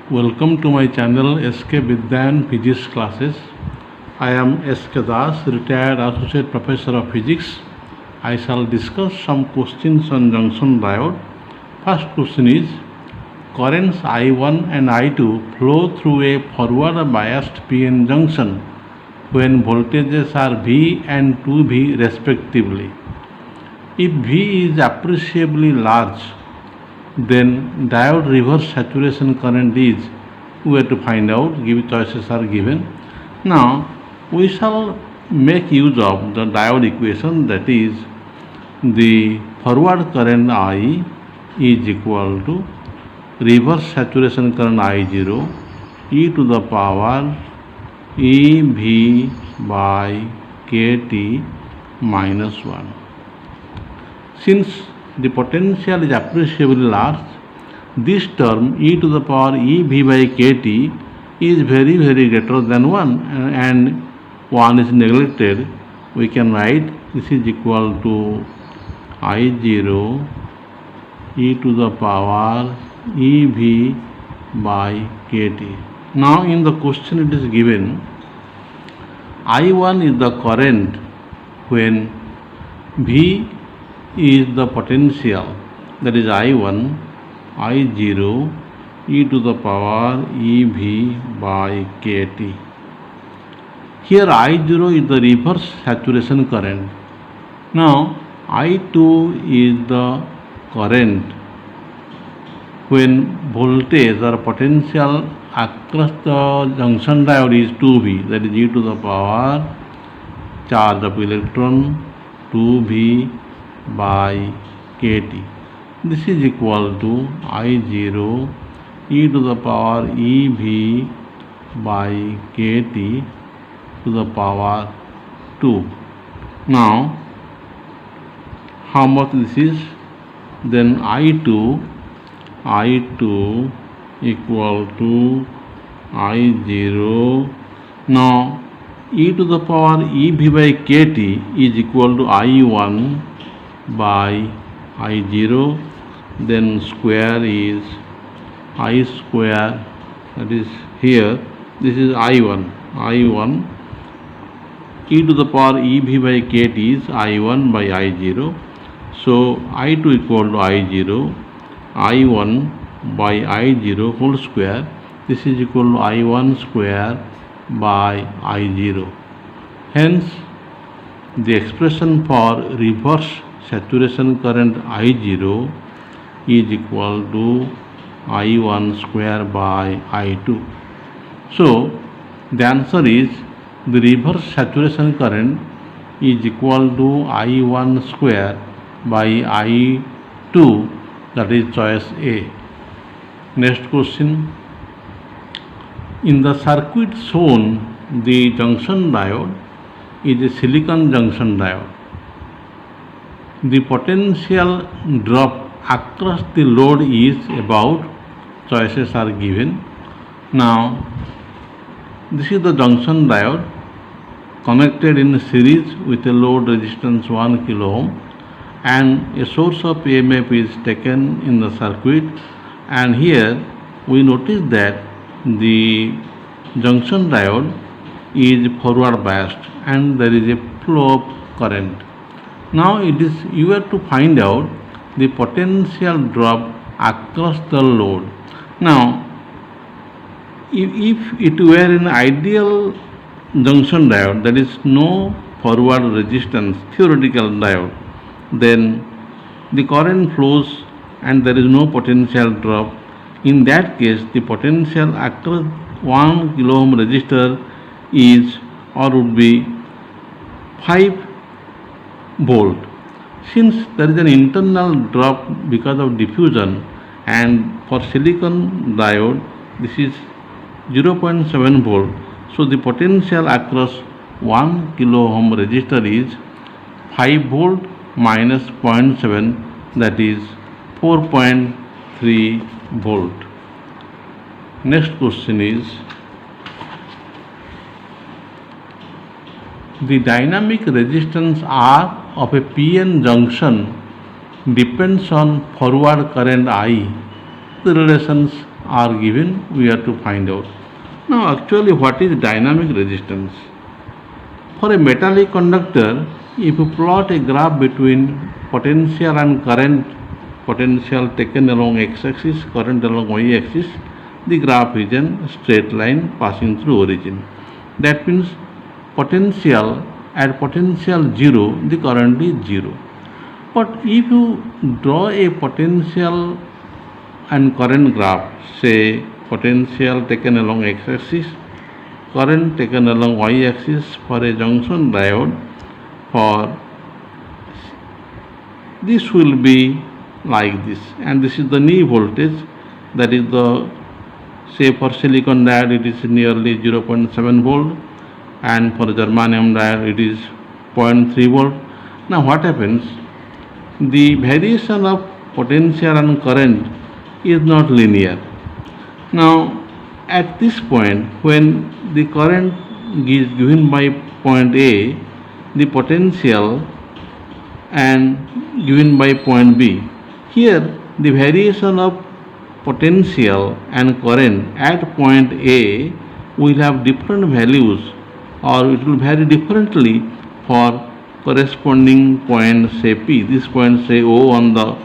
Welcome to my channel SK Vidyan Physics classes. I am SK Das, retired Associate Professor of Physics. I shall discuss some questions on junction diode. First question is, currents I1 and I2 flow through a forward biased PN junction when voltages are V and 2V respectively. If V is appreciably large, then diode reverse saturation current is, we have to find out, choices are given. Now we shall make use of the diode equation, that is the forward current I is equal to reverse saturation current I0 e to the power EV by KT minus 1. Since the potential is appreciably large, this term e to the power EV by KT is very greater than 1, and 1 is neglected. We can write this is equal to I0 e to the power EV by KT. Now in the question it is given I1 is the current when V is the potential, that is I1, I0 e to the power EV by KT. Here I0 is the reverse saturation current. Now I2 is the current when voltage or potential across the junction diode is 2V, that is e to the power charge of electron 2V by KT. This is equal to I0 e to the power EV by KT to the power 2. Now how much this is? Then I2 equal to I0. Now e to the power EV by KT is equal to I1 by I0, then square is I square, that is here this is I1 e to the power EV by KT is I1 by I0. So I2 equal to I0, I1 by I0 whole square, this is equal to I1 square by I0. Hence the expression for reverse saturation current I0 is equal to I1 square by I2. So the answer is the reverse saturation current is equal to I1 square by I2, that is choice A. Next question. In the circuit shown, the junction diode is a silicon junction diode. The potential drop across the load is about, choices are given. Now this is the junction diode connected in series with a load resistance 1 kilo ohm, and a source of EMF is taken in the circuit, and here we notice that the junction diode is forward biased and there is a flow of current. Now you have to find out the potential drop across the load. Now if it were an ideal junction diode, that is no forward resistance, theoretical diode, then the current flows and there is no potential drop. In that case the potential across 1 kilo ohm resistor is or would be 5 volt. Since there is an internal drop because of diffusion, and for silicon diode this is 0.7 volt, so the potential across 1 kilo ohm resistor is 5 volt minus 0.7, that is 4.3 volt. Next question is, the dynamic resistance R of a PN junction depends on forward current I. the relations are given, we have to find out. Now actually what is dynamic resistance? For a metallic conductor, if you plot a graph between potential and current, potential taken along x-axis, current along y-axis, the graph is a straight line passing through origin. That means potential at potential 0, the current is 0. But if you draw a potential and current graph, say potential taken along x-axis, current taken along y-axis for a junction diode, for this will be like this, and this is the knee voltage, that is the, say for silicon diode it is nearly 0.7 volt, and for germanium diode it is 0.3 volt. Now what happens? The variation of potential and current is not linear. Now at this point, when the current is given by point A, the potential and given by point B, here the variation of potential and current at point A will have different values, or it will vary differently for corresponding point, say P. This point, say O on the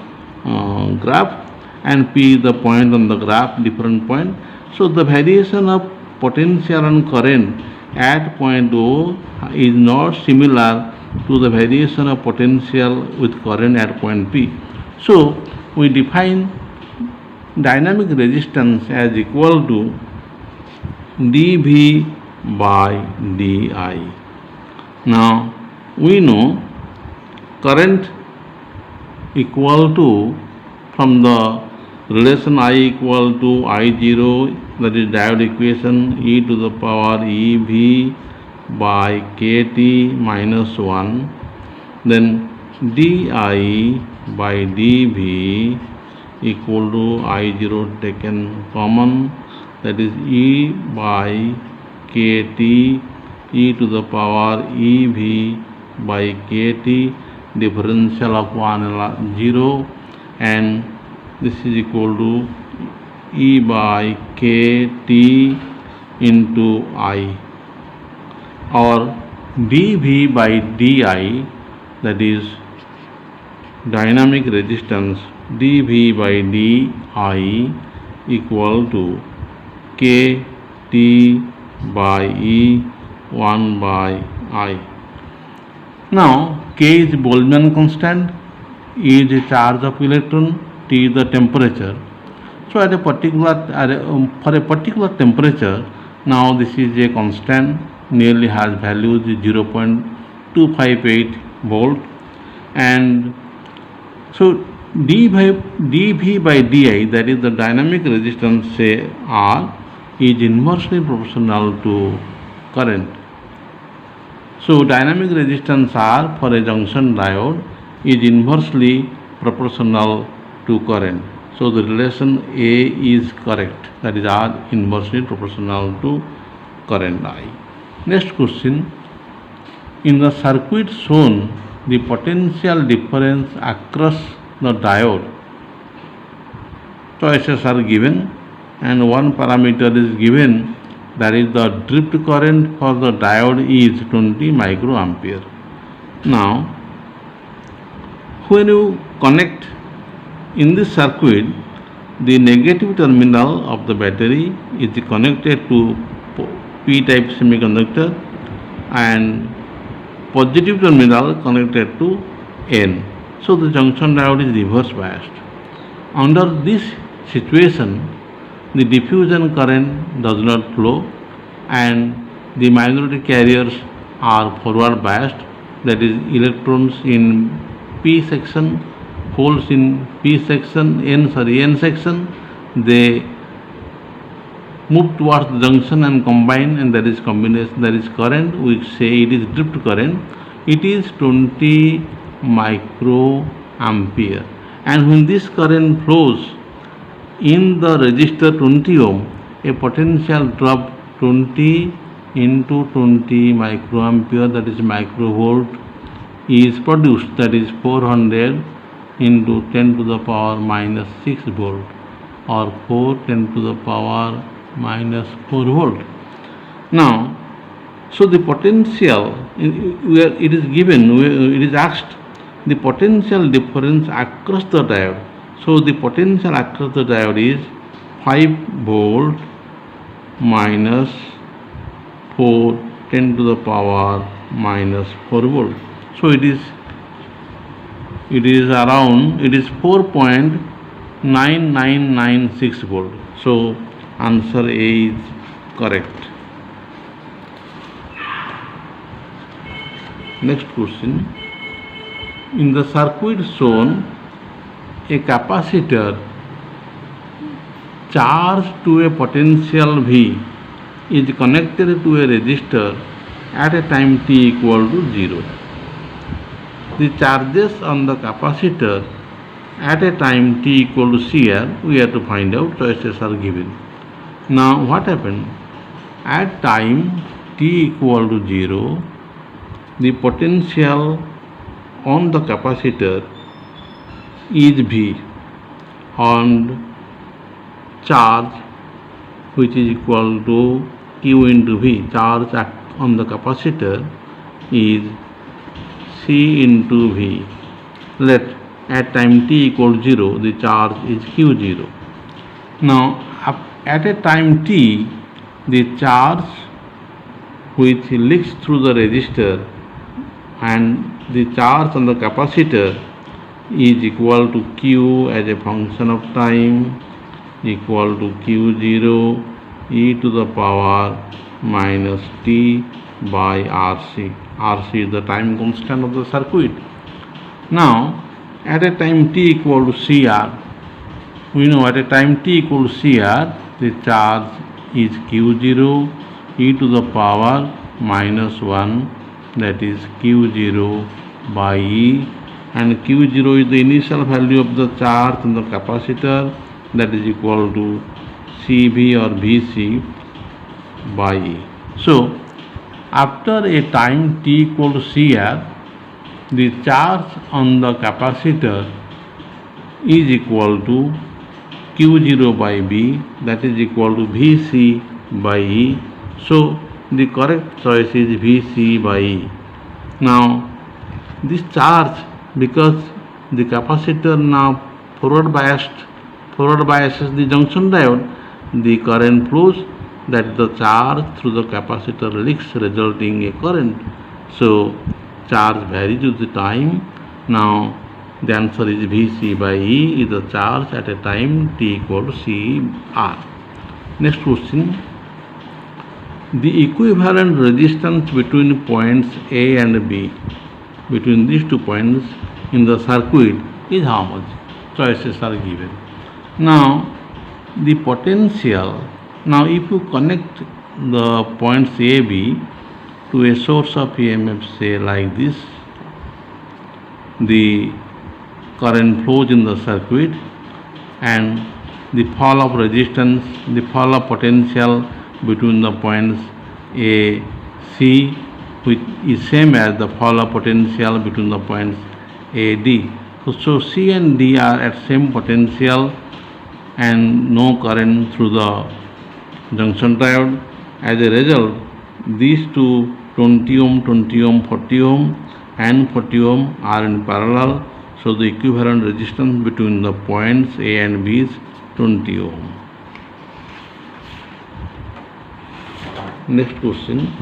graph, and P the point on the graph, different point. So the variation of potential and current at point O is not similar to the variation of potential with current at point P. So we define dynamic resistance as equal to dV by di. Now we know current equal to, from the relation I equal to I0, that is diode equation, e to the power EV by KT minus 1, then di by dV equal to I0 taken common, that is E by KT e to the power EV by KT, differential of 1 and 0, and this is equal to E by KT into I, or dV by di, that is dynamic resistance, dV by di equal to KT by E 1 by I. Now K is Boltzmann constant, E is the charge of electron, T is the temperature. So at a particular for a particular temperature, now this is a constant, nearly has values 0.258 volt, and so dV by di, that is the dynamic resistance, say R, is inversely proportional to current. So dynamic resistance R for a junction diode is inversely proportional to current. So the relation A is correct, that is R inversely proportional to current I. Next question, in the circuit shown, the potential difference across the diode, choices are given, and one parameter is given, that is the drift current for the diode is 20 microampere. Now when you connect in this circuit, the negative terminal of the battery is connected to P-type semiconductor, and positive terminal connected to N. So the junction diode is reverse biased. Under this situation, the diffusion current does not flow, and the minority carriers are forward biased, that is electrons in P section, holes in P section, N section, they move towards the junction and combine, and that is combination, that is current, we say it is drift current. It is 20 microampere, and when this current flows in the resistor 20 ohm, a potential drop 20 into 20 microampere, that is microvolt, is produced, that is 400 into 10 to the power minus 6 volt. or 4 10 to the power minus 4 volt. Now, so the potential, where it is given, it is asked the potential difference across the diode. So the potential across the diode is 5 volt minus 4 10 to the power minus 4 volt. So it is around, it is 4.9996 volt. So answer A is correct. Next question. In the circuit shown, a capacitor charged to a potential V is connected to a resistor at a time t equal to 0. The charges on the capacitor at a time t equal to CR, we have to find out. Choices are given. Now what happened? At time t equal to 0, the potential on the capacitor is V, and charge, which is equal to Q into V, charge on the capacitor is C into V. Let at time t equal to 0, the charge is Q0. Now at a time t, the charge which leaks through the resistor and the charge on the capacitor is equal to Q as a function of time, equal to Q0 e to the power minus t by RC. RC is the time constant of the circuit. Now at a time t equal to CR, we know at a time t equal to CR, the charge is Q0 e to the power minus 1, that is Q0 by E, and Q0 is the initial value of the charge on the capacitor, that is equal to CV or VC by E. So after a time t equal to CR, the charge on the capacitor is equal to Q0 by B, that is equal to VC by E. So the correct choice is VC by E. Now this charge, because the capacitor now forward biases the junction diode, the current flows, that the charge through the capacitor leaks, resulting a current. So charge varies with the time. Now the answer is VC by E is the charge at a time t equal to CR. Next question. The equivalent resistance between points A and B, between these 2 points in the circuit, is how much? Choices are given. Now the potential, now if you connect the points A, B to a source of EMF, say like this, the current flows in the circuit, and the fall of resistance, the fall of potential between the points A, C, which is same as the fall of potential between the points A, D. So C and D are at same potential and no current through the junction diode. As a result, these two 20 ohm, 20 ohm, 40 ohm and 40 ohm are in parallel. So the equivalent resistance between the points A and B is 20 ohm. Next question.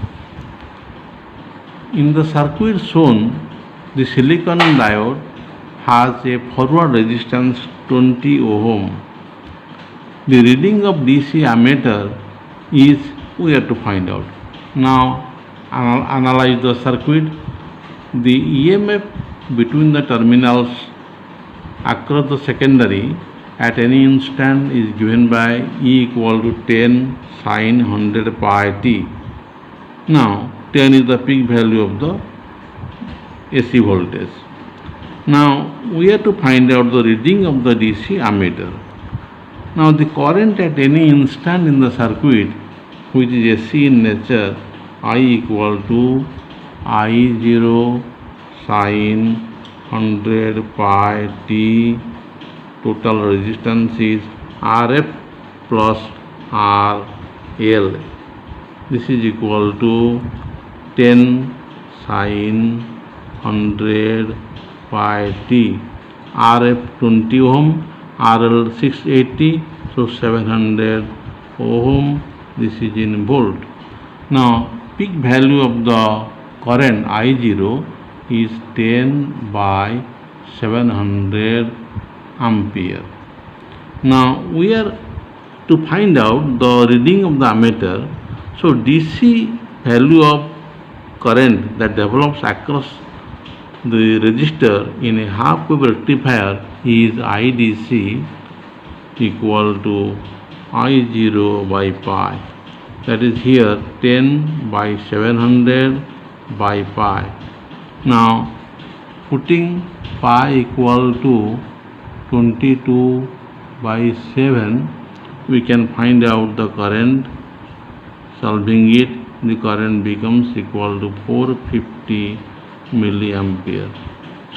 In the circuit shown, the silicon diode has a forward resistance 20 ohm. The reading of DC ammeter is, we have to find out. Now analyze the circuit. The EMF between the terminals across the secondary at any instant is given by E equal to 10 sin 100 pi t. Now 10 is the peak value of the AC voltage. Now we have to find out the reading of the DC ammeter. Now the current at any instant in the circuit, which is AC in nature, I equal to I0 sin 100 pi t. Total resistance is RF plus RL. This is equal to 10 sin 100 pi t. RF 20 ohm, RL 680, so 700 ohm. This is in volt. Now peak value of the current I0 is 10 by 700 ampere. Now we are to find out the reading of the ammeter. So DC value of current that develops across the resistor in a half wave rectifier is IDC equal to I0 by pi. That is here 10 by 700 by pi. Now putting pi equal to 22 by 7, we can find out the current. Solving it, the current becomes equal to 450 milliampere.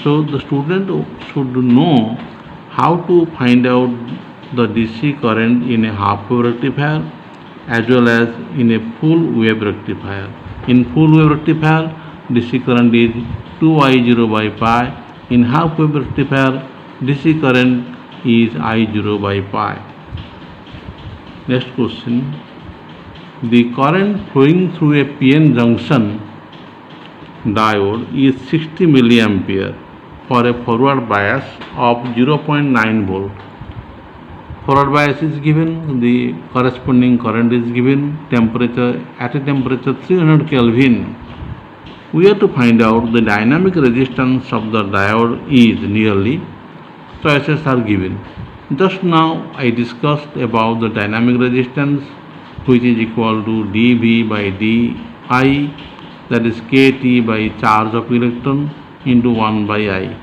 So the student should know how to find out the DC current in a half wave rectifier as well as in a full wave rectifier. In full wave rectifier, DC current is 2I0 by pi. In half wave rectifier, DC current is I0 by pi. Next question. The current flowing through a PN junction diode is 60 milliampere for a forward bias of 0.9 volt. Forward bias is given, the corresponding current is given, temperature at a temperature 300 Kelvin. We have to find out the dynamic resistance of the diode is nearly. Choices are given. Just now I discussed about the dynamic resistance, which is equal to dV by di, that is kT by charge of electron into 1 by I.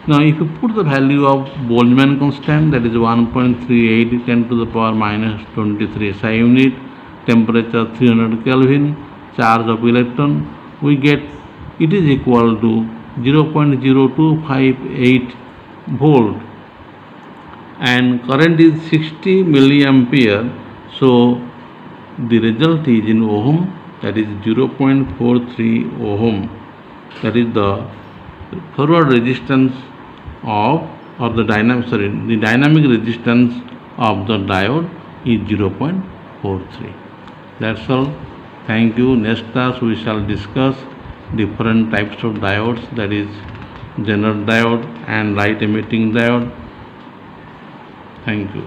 Now if you put the value of Boltzmann constant, that is 1.38 10 to the power minus 23 SI unit, temperature 300 Kelvin, charge of electron, we get it is equal to 0.0258 volt and current is 60 milliampere. So the result is in ohm, that is 0.43 ohm. That is the forward resistance of the dynamic resistance of the diode is 0.43. That's all. Thank you. Next class we shall discuss different types of diodes, that is Zener diode and light emitting diode. Thank you.